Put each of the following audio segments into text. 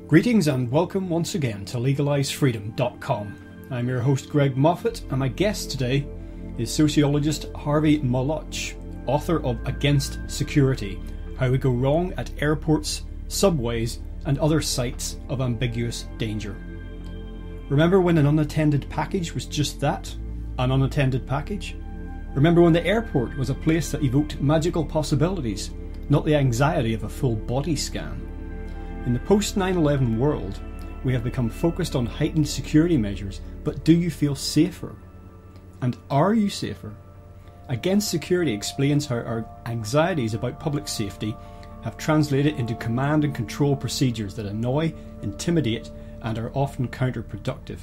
Greetings and welcome once again to legalizefreedom.com. I'm your host Greg Moffat, and my guest today is sociologist Harvey Molotch, author of Against Security: How We Go Wrong at Airports, Subways and Other Sites of Ambiguous Danger. Remember when an unattended package was just that? An unattended package? Remember when the airport was a place that evoked magical possibilities, not the anxiety of a full body scan? In the post-9/11 world, we have become focused on heightened security measures, but do you feel safer? And are you safer? Against Security explains how our anxieties about public safety have translated into command and control procedures that annoy, intimidate, and are often counterproductive.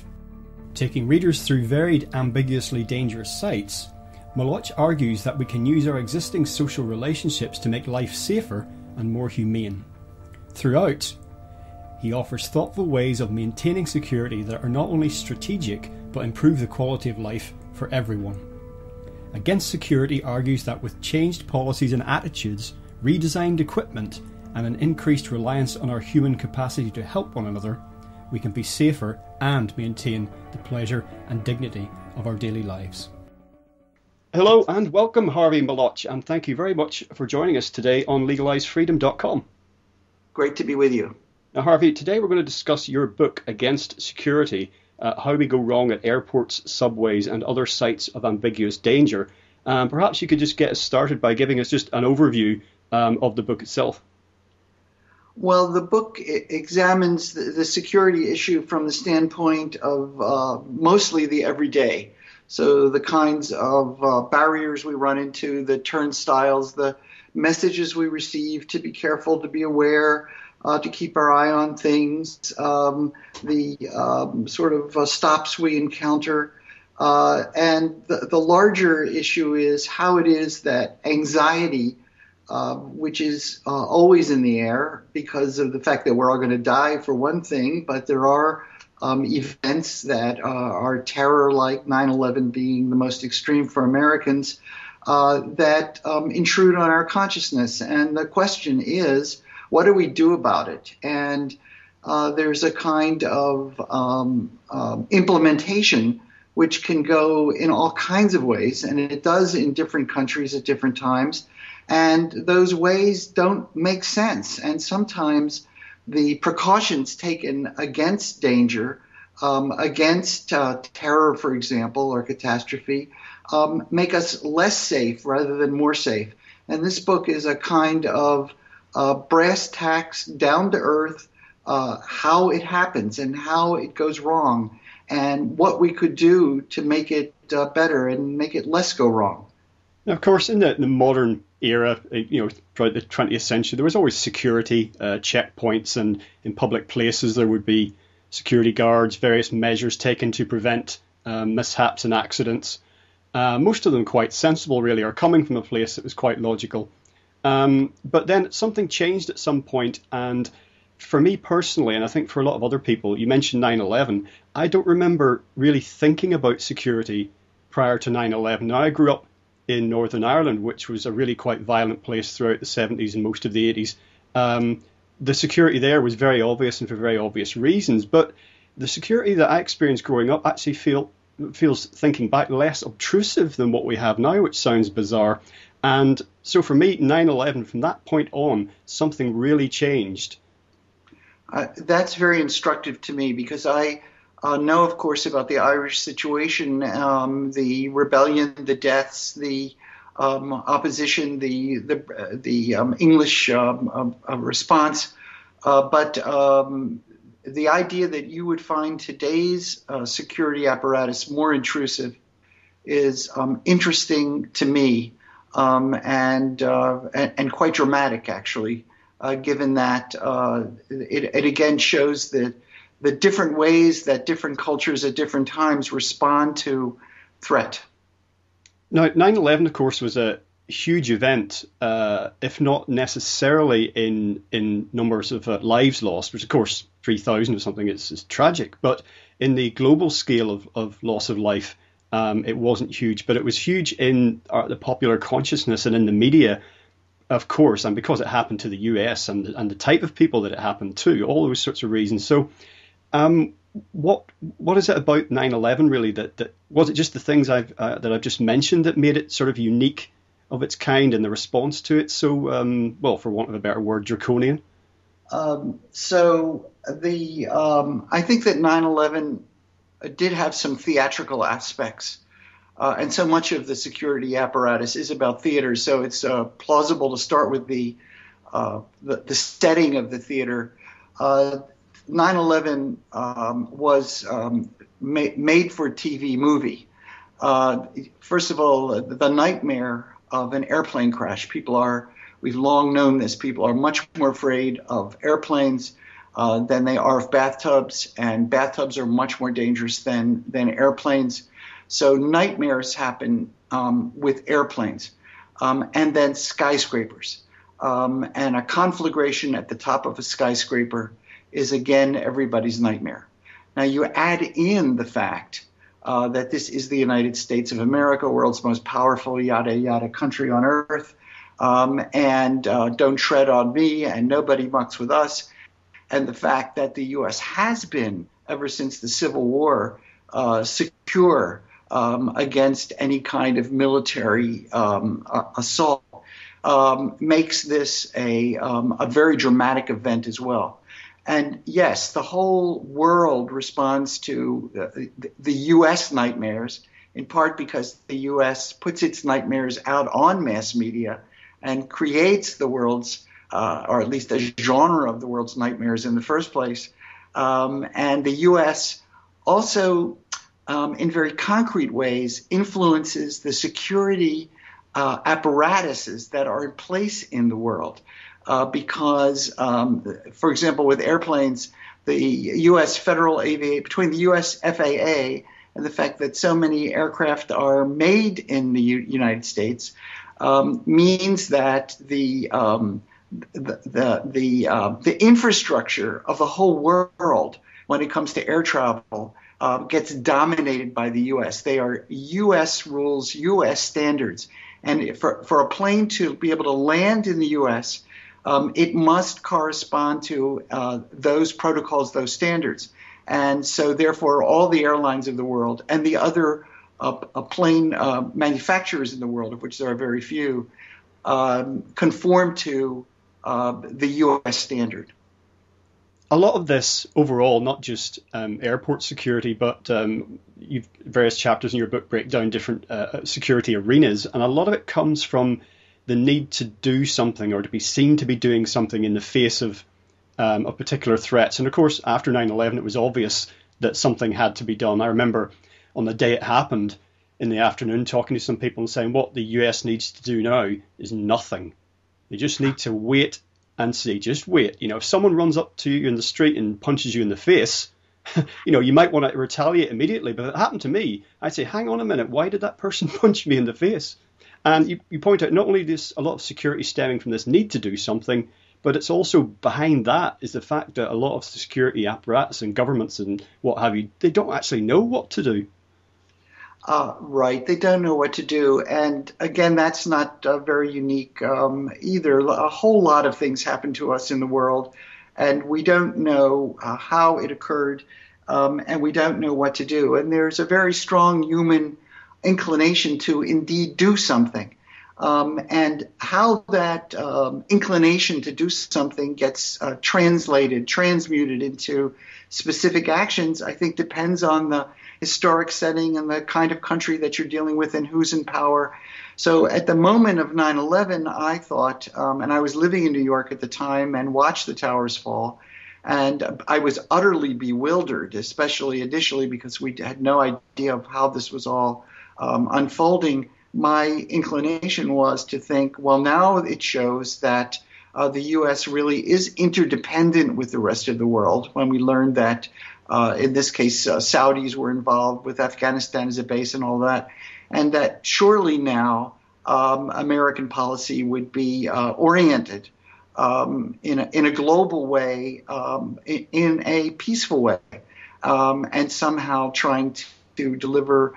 Taking readers through varied ambiguously dangerous sites, Molotch argues that we can use our existing social relationships to make life safer and more humane. Throughout, he offers thoughtful ways of maintaining security that are not only strategic but improve the quality of life for everyone. Against Security argues that with changed policies and attitudes, redesigned equipment, and an increased reliance on our human capacity to help one another, we can be safer and maintain the pleasure and dignity of our daily lives. Hello and welcome, Harvey Molotch, and thank you very much for joining us today on legalizefreedom.com. Great to be with you. Now, Harvey, today we're going to discuss your book, Against Security: How We Go Wrong at Airports, Subways and Other Sites of Ambiguous Danger. Perhaps you could just get us started by giving us just an overview of the book itself. Well, the book examines the security issue from the standpoint of mostly the everyday. So the kinds of barriers we run into, the turnstiles, the messages we receive to be careful, to be aware, to keep our eye on things, the sort of stops we encounter. And the larger issue is how it is that anxiety, which is always in the air because of the fact that we're all going to die for one thing, but there are events that are terror, like 9/11 being the most extreme for Americans, that intrude on our consciousness. And the question is, what do we do about it? And there's a kind of implementation which can go in all kinds of ways, and it does in different countries at different times. And those ways don't make sense. And sometimes the precautions taken against danger, against terror, for example, or catastrophe, make us less safe rather than more safe. And this book is a kind of brass tacks, down to earth, how it happens and how it goes wrong, and what we could do to make it better and make it less go wrong. Now, of course, in the modern era, throughout the 20th century, there was always security checkpoints, and in public places there would be security guards, various measures taken to prevent mishaps and accidents. Most of them quite sensible, really, or coming from a place that was quite logical. But then something changed at some point, and for me personally, and I think for a lot of other people, you mentioned 9/11, I don't remember really thinking about security prior to 9/11. Now, I grew up in Northern Ireland, which was a really quite violent place throughout the 70s and most of the 80s. The security there was very obvious and for very obvious reasons, but the security that I experienced growing up actually feels, thinking back, less obtrusive than what we have now, which sounds bizarre. And so for me, 9/11, from that point on, something really changed. That's very instructive to me, because I know, of course, about the Irish situation, the rebellion, the deaths, the opposition, the English response. But the idea that you would find today's security apparatus more intrusive is interesting to me, and quite dramatic, actually, given that it again shows that the different ways that different cultures at different times respond to threat. Now, 9/11, of course, was a huge event, if not necessarily in numbers of lives lost, which, of course, 3,000 or something is tragic. But in the global scale of loss of life, it wasn't huge. But it was huge in the popular consciousness and in the media Of course, and because it happened to the US and the type of people that it happened to, all those sorts of reasons. So, what is it about 9/11 really that was it just the things that I've just mentioned that made it sort of unique of its kind and the response to it so well, for want of a better word, draconian? I think that 9/11 did have some theatrical aspects. And so much of the security apparatus is about theater, so it's plausible to start with the setting of the theater. 9/11 was made for TV movie. First of all, the nightmare of an airplane crash. We've long known this. People are much more afraid of airplanes than they are of bathtubs, and bathtubs are much more dangerous than airplanes. So nightmares happen with airplanes, and then skyscrapers. And a conflagration at the top of a skyscraper is, again, everybody's nightmare. Now, you add in the fact that this is the United States of America, world's most powerful, yada, yada country on earth, and don't tread on me, and nobody mucks with us. And the fact that the U.S. has been, ever since the Civil War, secure against any kind of military assault, makes this a very dramatic event as well. And yes, the whole world responds to the U.S. nightmares, in part because the U.S. puts its nightmares out on mass media and creates the world's, or at least a genre of the world's nightmares in the first place. And the U.S. also, in very concrete ways, influences the security apparatuses that are in place in the world. Because, for example, with airplanes, the U.S. between the U.S. FAA and the fact that so many aircraft are made in the United States means that the infrastructure of the whole world when it comes to air travel gets dominated by the U.S. They are U.S. rules, U.S. standards. And for a plane to be able to land in the U.S., it must correspond to those protocols, those standards. And so, therefore, all the airlines of the world and the other plane manufacturers in the world, of which there are very few, conform to the U.S. standard. A lot of this overall, not just airport security, but you've various chapters in your book break down different security arenas, and a lot of it comes from the need to do something or to be seen to be doing something in the face of particular threats. And of course, after 9/11, it was obvious that something had to be done. I remember on the day it happened in the afternoon talking to some people and saying what the US needs to do now is nothing. They just need to wait and see, just wait. You know, if someone runs up to you in the street and punches you in the face, you know, you might want to retaliate immediately. But if it happened to me, I'd say, hang on a minute, why did that person punch me in the face? And you point out not only this a lot of security stemming from this need to do something, but it's also behind that is the fact that a lot of security apparatus and governments and what have you, they don't actually know what to do. Right. They don't know what to do. And again, that's not very unique either. A whole lot of things happen to us in the world, and we don't know how it occurred, and we don't know what to do. And there's a very strong human inclination to indeed do something. And how that inclination to do something gets transmuted into specific actions, I think depends on the historic setting and the kind of country that you're dealing with and who's in power. So at the moment of 9/11, I thought, and I was living in New York at the time and watched the towers fall, and I was utterly bewildered, especially initially because we had no idea of how this was all unfolding. My inclination was to think, well, now it shows that the U.S. really is interdependent with the rest of the world when we learned that, in this case, Saudis were involved with Afghanistan as a base and all that, and that surely now American policy would be oriented in a global way, in a peaceful way, and somehow trying to deliver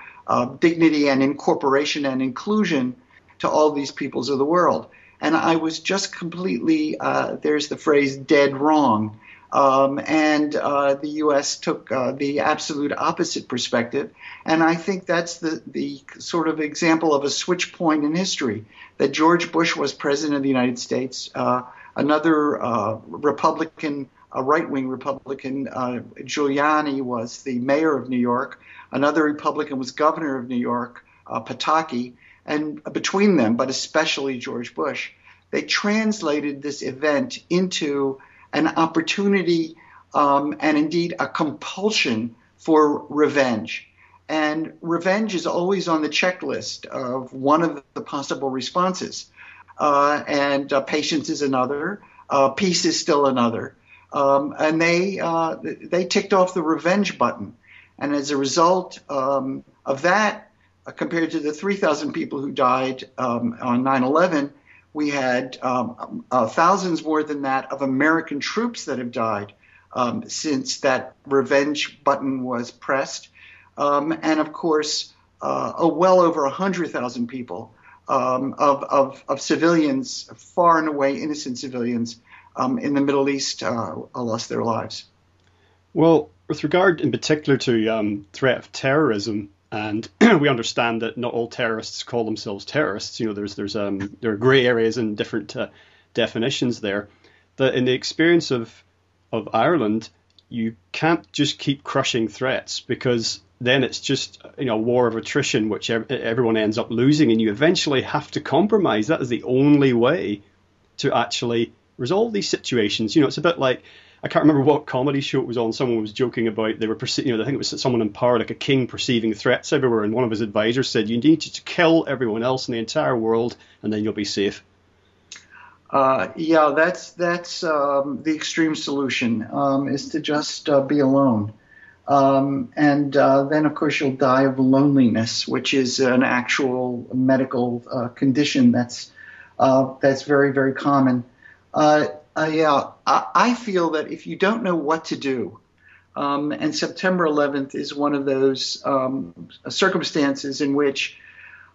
dignity and incorporation and inclusion to all these peoples of the world. and I was just completely, there's the phrase, dead wrong. And the U.S. took the absolute opposite perspective. And I think that's the sort of example of a switch point in history, that George Bush was president of the United States. Another Republican, a right-wing Republican, Giuliani, was the mayor of New York. Another Republican was governor of New York, Pataki. And between them, but especially George Bush, they translated this event into an opportunity and indeed a compulsion for revenge. And revenge is always on the checklist of one of the possible responses. And patience is another. Peace is still another. And they ticked off the revenge button. And as a result of that, compared to the 3,000 people who died on 9/11, we had thousands more than that of American troops that have died since that revenge button was pressed. And of course, well over 100,000 people of civilians, far and away innocent civilians in the Middle East lost their lives. Well, with regard in particular to threat of terrorism, and we understand that not all terrorists call themselves terrorists. You know, there are grey areas and different definitions there. That in the experience of Ireland, you can't just keep crushing threats, because then it's just a war of attrition, which everyone ends up losing, and you eventually have to compromise. That is the only way to actually resolve these situations. You know, it's a bit like, I can't remember what comedy show it was on. Someone was joking about I think it was someone in power, like a king perceiving threats everywhere, and one of his advisors said, "You need to kill everyone else in the entire world, and then you'll be safe." Yeah, that's the extreme solution, is to just be alone, and then of course you'll die of loneliness, which is an actual medical condition that's very, very common. I feel that if you don't know what to do, and September 11th is one of those circumstances in which,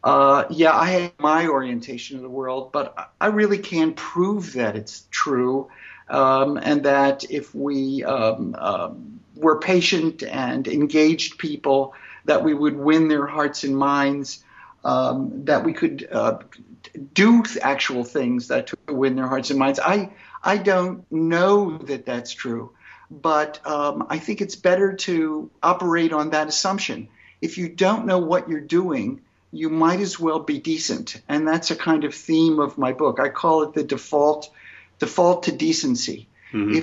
I have my orientation of the world, but I really can't prove that it's true, and that if we were patient and engaged people, that we would win their hearts and minds, that we could do actual things that to win their hearts and minds. I don't know that that's true, but I think it's better to operate on that assumption. If you don't know what you're doing, you might as well be decent. And that's a kind of theme of my book. I call it the default to decency. Mm-hmm.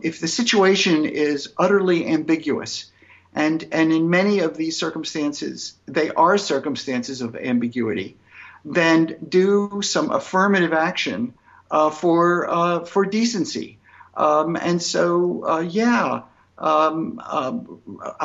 If the situation is utterly ambiguous, and in many of these circumstances, they are circumstances of ambiguity, then do some affirmative action for decency. I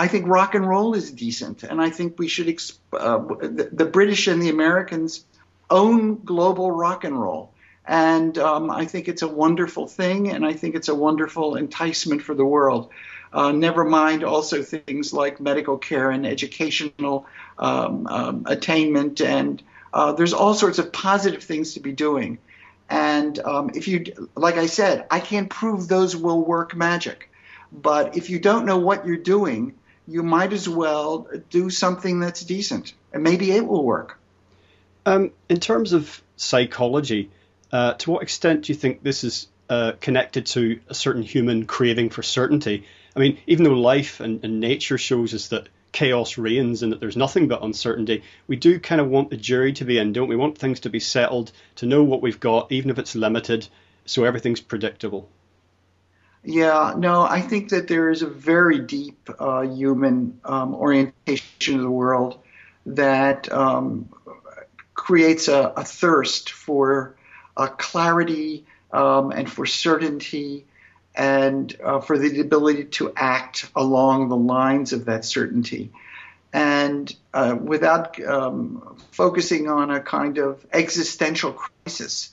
think rock and roll is decent, and I think we should the British and the Americans own global rock and roll, and I think it's a wonderful thing, and I think it's a wonderful enticement for the world. Never mind also things like medical care and educational attainment, and there's all sorts of positive things to be doing. And if you, like I said, I can't prove those will work magic. But if you don't know what you're doing, you might as well do something that's decent, and maybe it will work. In terms of psychology, to what extent do you think this is connected to a certain human craving for certainty? I mean, even though life and nature shows us that chaos reigns and that there's nothing but uncertainty, we do kind of want the jury to be in, don't we? We want things to be settled, to know what we've got, even if it's limited, so everything's predictable. Yeah, no, I think that there is a very deep human orientation of the world that creates a thirst for clarity and for certainty, and for the ability to act along the lines of that certainty. And without focusing on a kind of existential crisis,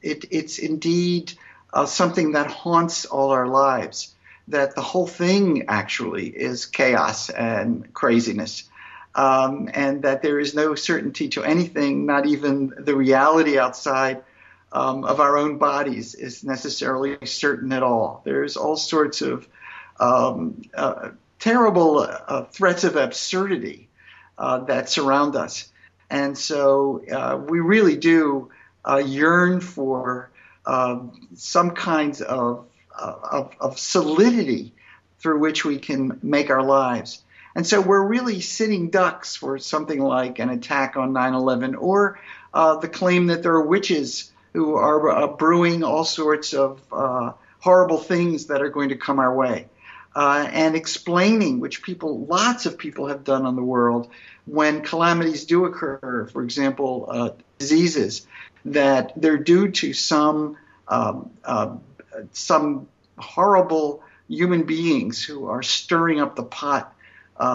it's indeed something that haunts all our lives, that the whole thing actually is chaos and craziness. and that there is no certainty to anything, not even the reality outside of our own bodies is necessarily certain at all. There's all sorts of terrible threats of absurdity that surround us. And so we really do yearn for some kinds of solidity through which we can make our lives. And so we're really sitting ducks for something like an attack on 9/11 or the claim that there are witches who are brewing all sorts of horrible things that are going to come our way. And explaining, which lots of people have done on the world, when calamities do occur, for example, diseases, that they're due to some horrible human beings who are stirring up the pot,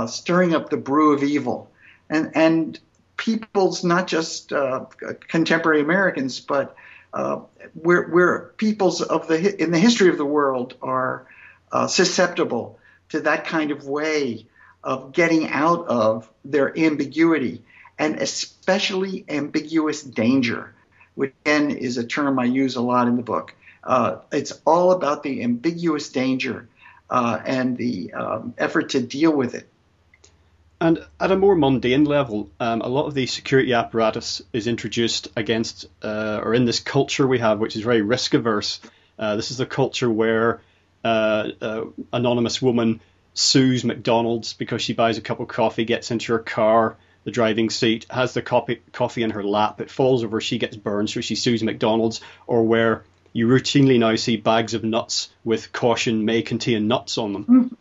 stirring up the brew of evil. And peoples, not just contemporary Americans, but we're peoples in the history of the world are susceptible to that kind of way of getting out of their ambiguity, and especially ambiguous danger, which again is a term I use a lot in the book. It's all about the ambiguous danger and the effort to deal with it. And at a more mundane level, a lot of the security apparatus is introduced against, or in this culture we have, which is very risk averse. This is the culture where anonymous woman sues McDonald's because she buys a cup of coffee, gets into her car, the driving seat, has the coffee in her lap, it falls over, she gets burned, so she sues McDonald's. Or where you routinely now see bags of nuts with caution may contain nuts on them.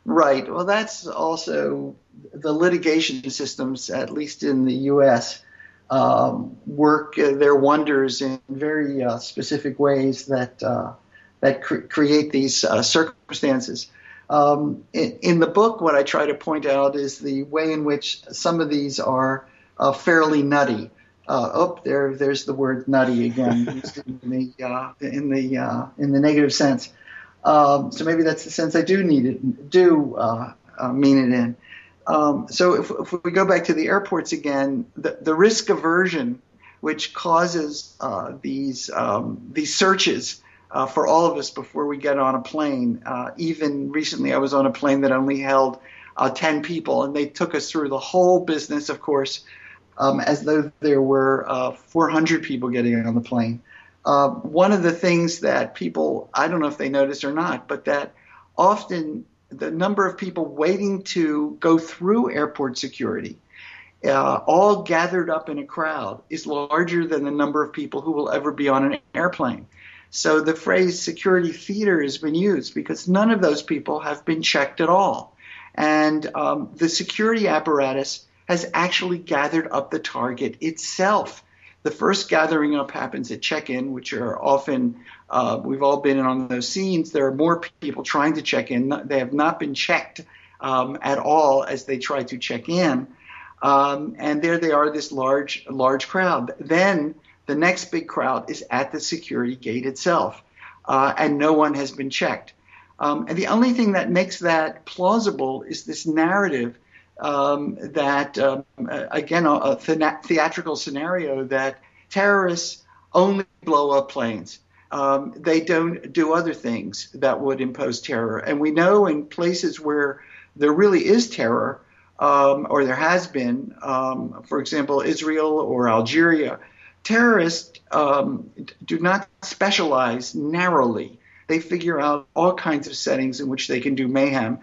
Right. Well, that's also the litigation systems, at least in the U.S., work their wonders in very specific ways that create these circumstances. In the book, what I try to point out is the way in which some of these are fairly nutty. There's the word nutty again, used in the negative sense. So maybe that's the sense I do mean it in. So if we go back to the airports again, the risk aversion, which causes these searches for all of us before we get on a plane. Even recently, I was on a plane that only held 10 people, and they took us through the whole business, of course, as though there were 400 people getting on the plane. One of the things that people, I don't know if they notice or not, but that often the number of people waiting to go through airport security, all gathered up in a crowd, is larger than the number of people who will ever be on an airplane. So the phrase security theater has been used because none of those people have been checked at all. And the security apparatus has actually gathered up the target itself. The first gathering up happens at check-in, which are often, we've all been on those scenes. There are more people trying to check in. They have not been checked at all as they try to check in. And there they are, this large crowd. Then the next big crowd is at the security gate itself, and no one has been checked. And the only thing that makes that plausible is this narrative that, again, a theatrical scenario that terrorists only blow up planes. They don't do other things that would impose terror. And we know in places where there really is terror, or there has been, for example, Israel or Algeria, terrorists do not specialize narrowly. They figure out all kinds of settings in which they can do mayhem.